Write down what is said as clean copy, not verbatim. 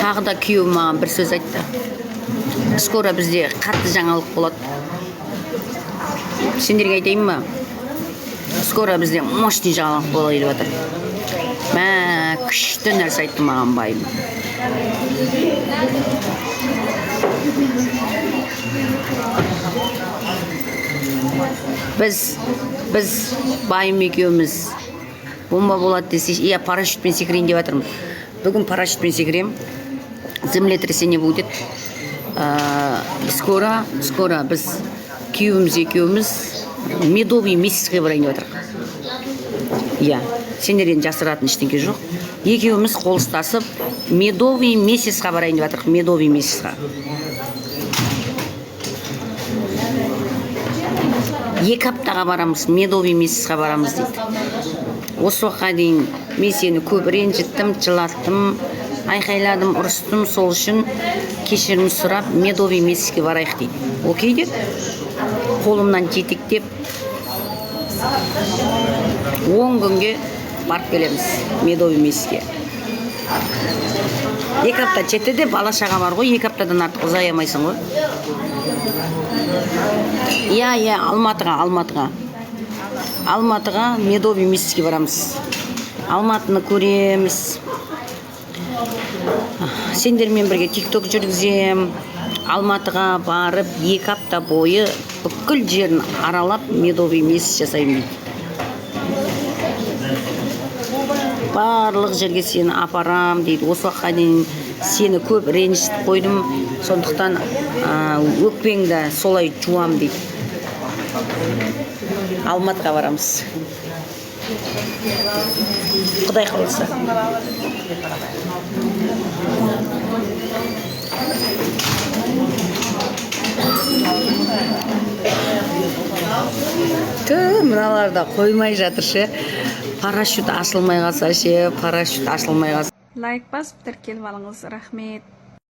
Тағы да күйеуім маған бір сөз айтты. Скоро бізде қатты жаңалық болады. Сендерге айтайын ба? Скоро бізде мощный жаңалық болады деп жатыр. Күшті нәрсе айтты маған байым. Біз байым екеуміз бомба болады десе, я парашютпен секірейін деп жатырмын. Бүгін парашютпен секірем. Землетрясение будет. Скоро біз күйеуіміз екеуміз медовый месяцке барайын деп жатырмық. Иә, сендерден жасыратын ештеңе жоқ. Екеуміз қол ұстасып медовый месяцқа барайын деп жатырмық. Медовый месяцқа. 2 аптаға барамыз, медовый месяцқа барамыз дейді. Осы уақытқа дейін мен сені көп ренжіттім, жылаттым, айқайладым, ұрыстым, сол үшін кешірім сұрап, медовый месяцке барайық дейді. Окей деп, қолымнан жетектеп 10 күнге барып келеміз медовый месяцке. 2 апта жетті де, бала шаға бар ғой, 2 аптадан артық ұзай алмайсың ғой. Иә, Алматыға медовый месяцке барамыз. Алматыны көреміз. Сендермен бірге тикток жүргізем. Алматыға барып 2 апта бойы бүкіл жерін аралап медовый месяц жасаймын дейді. Барлық жерге сені апарам дейді. Осы уақытқа дейін сені көп ренжітіп қойдым, сондықтан өкпеңді солай жуам дейді. Алматыға барамыз. Құдай қаласа. Мыналарда қоймай жатыр ше. Парашют ашылмай қалса ше, парашют ашылмай қалса. Лайк басып тіркеліп алыңыз, рахмет.